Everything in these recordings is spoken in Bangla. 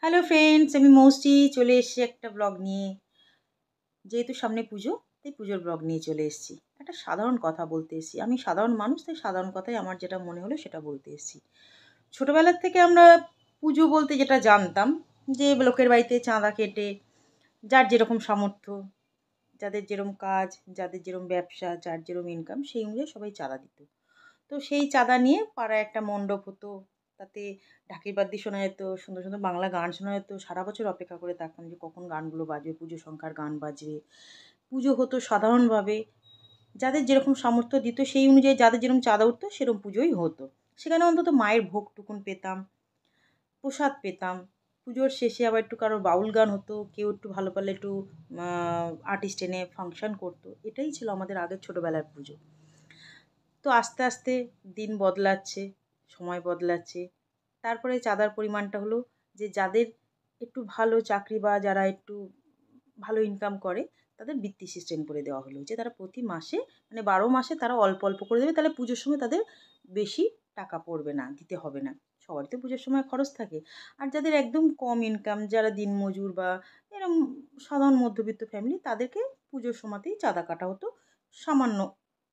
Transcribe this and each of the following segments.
হ্যালো ফ্রেন্ডস, আমি মৌসি চলে এসেছি একটা ব্লগ নিয়ে। যেহেতু সামনে পুজো, তাই পুজোর ব্লগ নিয়ে চলে এসেছি। একটা সাধারণ কথা বলতে এসেছি। আমি সাধারণ মানুষ, তাই সাধারণ কথাই আমার যেটা মনে হলো সেটা বলতে এসেছি। ছোটোবেলার থেকে আমরা পুজো বলতে যেটা জানতাম, যে লোকের বাড়িতে চাঁদা কেটে যার যেরকম সামর্থ্য, যাদের যেরম কাজ, যাদের যেরম ব্যবসা, যার যেরম ইনকাম, সেই অনুযায়ী সবাই চাঁদা দিত। তো সেই চাঁদা নিয়ে পাড়ায় একটা মণ্ডপ হতো। তাতে ঢাকির বাদ্যি শোনা যেত, সুন্দর সুন্দর বাংলা গান শোনা যেত। সারা বছর অপেক্ষা করে থাকতাম যে কখন গানগুলো বাজবে, পুজো সংখ্যার গান বাজবে। পুজো হতো সাধারণভাবে। যাদের যেরকম সামর্থ্য দিত সেই অনুযায়ী যাদের যেরকম চাঁদা উঠতো সেরকম পুজোই হতো। সেখানে অন্তত মায়ের ভোগটুকুন পেতাম, প্রসাদ পেতাম। পুজোর শেষে আবার একটু কারোর বাউল গান হতো, কেউ একটু ভালো পারলে একটু আর্টিস্ট এনে ফাংশন করতো। এটাই ছিল আমাদের আগের ছোটোবেলার পুজো। তো আস্তে আস্তে দিন বদলাচ্ছে, সময় বদলাচ্ছে। তারপরে চাঁদার পরিমাণটা হলো যে যাদের একটু ভালো চাকরি বা যারা একটু ভালো ইনকাম করে তাদের বৃত্তি সিস্টেম করে দেওয়া হলো, যে তারা প্রতি মাসে মানে 12 মাসে তারা অল্প অল্প করে দেবে, তাহলে পুজোর সময় তাদের বেশি টাকা পড়বে না, দিতে হবে না। সবারই তো পুজোর সময় খরচ থাকে। আর যাদের একদম কম ইনকাম, যারা দিনমজুর বা এরম সাধারণ মধ্যবিত্ত ফ্যামিলি, তাদেরকে পুজোর সময়তেই চাঁদা কাটা হতো, সামান্য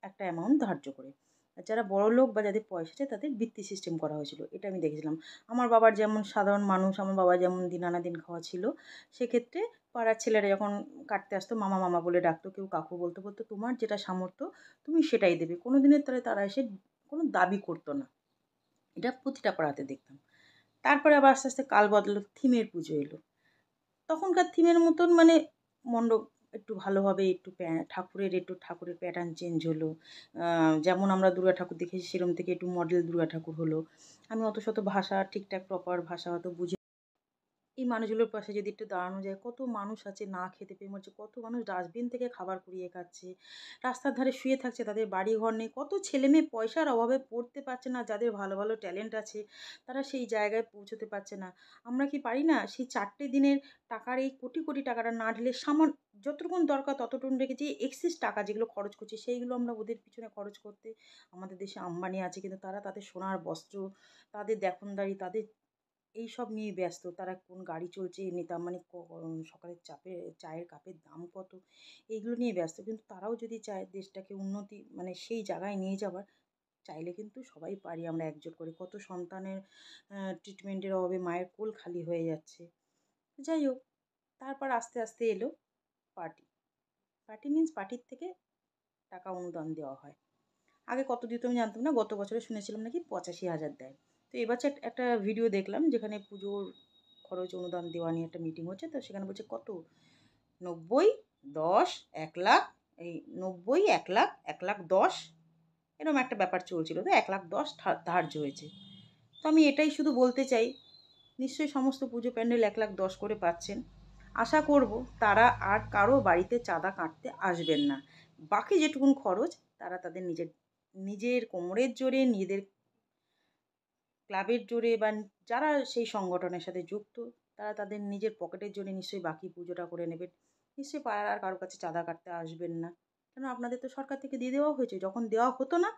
একটা অ্যামাউন্ট ধার্য করে। আর যারা বড়লোক বা যাদের পয়সা আছে তাদের বৃত্তি সিস্টেম করা হয়েছিল। এটা আমি দেখেছিলাম। আমার বাবার যেমন সাধারণ মানুষ, আমার বাবা যেমন দিন আনা দিন খাওয়া ছিল, সেক্ষেত্রে পাড়ার ছেলেরা যখন কাটতে আসতো মামা মামা বলে ডাকতো, কেউ কাকু বলতে বলতো, তোমার যেটা সামর্থ্য তুমি সেটাই দেবে। কোনো দিনের তলে তারা এসে কোনো দাবি করতো না। এটা প্রতিটা পাড়াতে দেখতাম। তারপরে আবার আস্তে আস্তে কাল বদলালো, থিমের পুজো এলো। তখনকার থিমের মতন মানে মণ্ডপ একটু ভালোভাবে একটু ঠাকুরের প্যাটার্ন চেঞ্জ হলো। যেমন আমরা দুর্গা ঠাকুর দেখেছি সেরম থেকে একটু মডেল দুর্গা ঠাকুর হলো। আমি অত শত ভাষা ঠিকঠাক প্রপার ভাষা হয়তো বুঝি, এই মানুষগুলোর পাশে যদি একটু দাঁড়ানো যায়, কত মানুষ আছে না খেতে পেয়ে মরছে, কত মানুষ ডাস্টবিন থেকে খাবার কুড়িয়ে খাচ্ছে, রাস্তার ধারে শুয়ে থাকছে, তাদের বাড়ি ঘর নেই, কত ছেলেমেয়ে পয়সার অভাবে পড়তে পারছে না, যাদের ভালো ভালো ট্যালেন্ট আছে তারা সেই জায়গায় পৌঁছতে পারছে না। আমরা কি পারি না সেই 4টে দিনের টাকার এই কোটি কোটি টাকাটা না ঢেলে যতটুকুন দরকার ততটুকুন রেখে যে এক্সেস টাকা যেগুলো খরচ করছি সেইগুলো আমরা ওদের পিছনে খরচ করতে। আমাদের দেশে আম্বানি আছে কিন্তু তারা তাদের সোনার বস্ত্র, তাদের দেখনদারি, তাদের এইসব নিয়েই ব্যস্ত। তারা কোন গাড়ি চলছে, নেতা মানে সকালের চায়ের কাপের দাম কত, এইগুলো নিয়ে ব্যস্ত। কিন্তু তারাও যদি চায় দেশটাকে উন্নতি মানে সেই জায়গায় নিয়ে যাবার, চাইলে কিন্তু সবাই পারি আমরা একজোট করে। কত সন্তানের ট্রিটমেন্টের অভাবে মায়ের কোল খালি হয়ে যাচ্ছে। যাই হোক, তারপর আস্তে আস্তে এলো পার্টি। পার্টি মিনস পার্টির থেকে টাকা অনুদান দেওয়া হয়। আগে কত দিত আমি জানতাম না। গত বছরে শুনেছিলাম নাকি 85,000 দেয়। তো এবছর একটা ভিডিও দেখলাম যেখানে পুজোর খরচ অনুদান দেওয়া নিয়ে একটা মিটিং হচ্ছে। তো সেখানে বলছে কত ৯০, ১০, ১,০০,০০০, এই ৯০, ১,০০,০০০, ১,১০,০০০ এরকম একটা ব্যাপার চলছিল। তো ১,১০,০০০ ধার্য হয়েছে। তো আমি এটাই শুধু বলতে চাই, নিশ্চয়ই সমস্ত পুজো প্যান্ডেল ১,১০,০০০ করে পাচ্ছেন। আশা করব তারা আর কারো বাড়িতে চাঁদা কাটতে আসবেন না। বাকি যেটুকুন খরচ তারা তাদের নিজের নিজের কোমরের জোরে, নিজেদের ক্লাবের জোরে বা যারা সেই সংগঠনের সাথে যুক্ত, তারা তাদের নিজের পকেটের জন্যে নিশ্চয়ই বাকি পুজোটা করে নেবেন। নিশ্চয়ই পাড়ার আর কারো কাছে চাঁদা কাটতে আসবেন না। কেন আপনাদের তো সরকার থেকে দিয়ে দেওয়া হয়েছে। যখন দেওয়া হতো না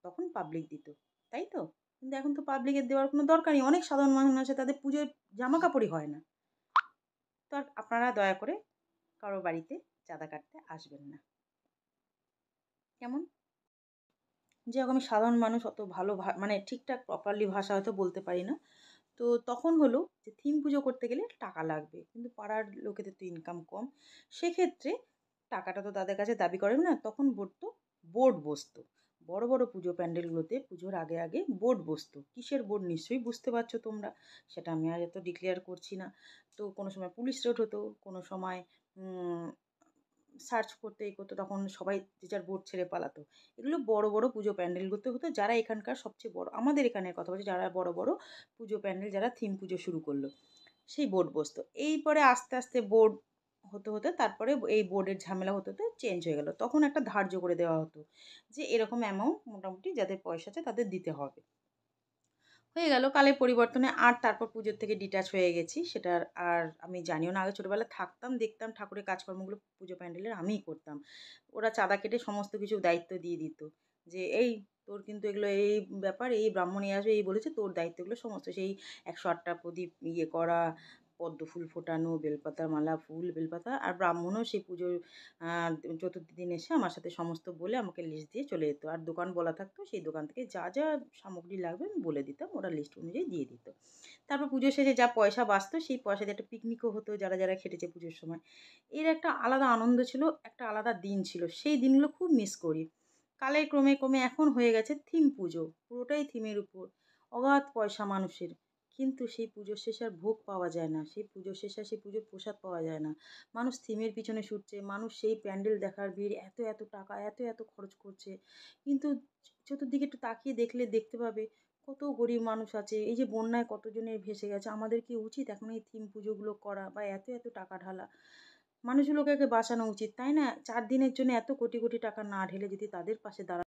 তখন পাবলিক দিত। তাই তো? কিন্তু এখন তো পাবলিকের দেওয়ার কোনো দরকার নেই। অনেক সাধারণ মানুষ আছে তাদের পুজোয় জামাকাপড়ই হয় না। তো আর আপনারা দয়া করে কারো বাড়িতে চাঁদা কাটতে আসবেন না। কেমন? যাই হোক, আমি সাধারণ মানুষ, অত ভালো মানে ঠিকঠাক প্রপারলি ভাষা হয়তো বলতে পারি না। তো তখন হলো যে থিম পুজো করতে গেলে টাকা লাগবে। কিন্তু পাড়ার লোকেদের তো ইনকাম কম। সেক্ষেত্রে টাকাটা তো তাদের কাছে দাবি করেন না। তখন বোর্ড বসতো। বড়, বড় পুজো প্যান্ডেলগুলোতে পুজোর আগে, আগে বোর্ড বসতো। কিসের বোর্ড নিশ্চয়ই বুঝতে পারছো তোমরা। সেটা আমি আর এত ডিক্লেয়ার করছি না। তো কোনো সময় পুলিশ রোড হতো, কোনো সময় উম সার্চ করতে এ করতো, তখন সবাই যে যার বোট ছেড়ে পালাতো। এগুলো বড়, বড় পুজো প্যান্ডেলগুলোতে হতো। যারা এখানকার সবচেয়ে বড়, আমাদের এখানের কথা বলছি, যারা বড়, বড় পুজো প্যান্ডেল যারা থিম পুজো শুরু করলো, সেই বোর্ড বসতো। এই পরে আস্তে, আস্তে বোর্ড হতে, হতে তারপরে এই বোর্ডের ঝামেলা হতে, হতে চেঞ্জ হয়ে গেল। তখন একটা ধার্য করে দেওয়া হতো যে এরকম অ্যামাউন্ট মোটামুটি যাদের পয়সা আছে তাদের দিতে হবে। হয়ে গেল কালের পরিবর্তনে আর তারপর পুজোর থেকে ডিট্যাচ হয়ে গেছি। সেটার আর আমি জানিও না। আগে ছোটোবেলায় থাকতাম, দেখতাম ঠাকুরের কাজকর্মগুলো পুজো প্যান্ডেলের আমিই করতাম। ওরা চাঁদা কেটে সমস্ত কিছুর দায়িত্ব দিয়ে দিত। যে এই তোর কিন্তু এগুলো এই ব্যাপার, এই ব্রাহ্মণ আসবে, এই বলেছে তোর দায়িত্বগুলো সমস্ত সেই ১০৮টা প্রদীপ ইয়ে করা, পদ্ম ফুল ফোটানো, বেলপাতার মালা, ফুল, বেলপাতা আর ব্রাহ্মণও সেই পুজোর আ চতুর্থী দিন এসে আমার সাথে সমস্ত বলে আমাকে লিস্ট দিয়ে চলে যেত। আর দোকান বলা থাকতো, সেই দোকান থেকে যা, যা সামগ্রী লাগবে আমি বলে দিতাম। ওরা লিস্ট অনুযায়ী দিয়ে দিত। তারপর পুজো শেষে যা পয়সা বাঁচত, সেই পয়সা দিয়ে একটা পিকনিকও হতো যারা, যারা খেটেছে পুজোর সময়। এর একটা আলাদা আনন্দ ছিল, একটা আলাদা দিন ছিল। সেই দিনগুলো খুব মিস করি। কালে ক্রমে, ক্রমে এখন হয়ে গেছে থিম পুজো। পুরোটাই থিমের উপর। অগাধ পয়সা মানুষের। কিন্তু সেই পুজোর শেষে আর ভোগ পাওয়া যায় না। সেই পুজোর শেষে আর সেই পুজোর প্রসাদ পাওয়া যায় না। মানুষ থিমের পিছনে ছুটছে। মানুষ সেই প্যান্ডেল দেখার ভিড় এত, এত টাকা এত, এত খরচ করছে। কিন্তু চতুর্দিকে একটু তাকিয়ে দেখলে দেখতে পাবে কত গরিব মানুষ আছে। এই যে বন্যায় কতজনের ভেসে গেছে। আমাদের কি উচিত এখন এই থিম পুজোগুলো করা বা এত, এত টাকা ঢালা? মানুষগুলোকে আগে বাঁচানো উচিত, তাই না? ৪ দিনের জন্য এত কোটি, কোটি টাকা না ঢেলে যদি তাদের পাশে দাঁড়ানো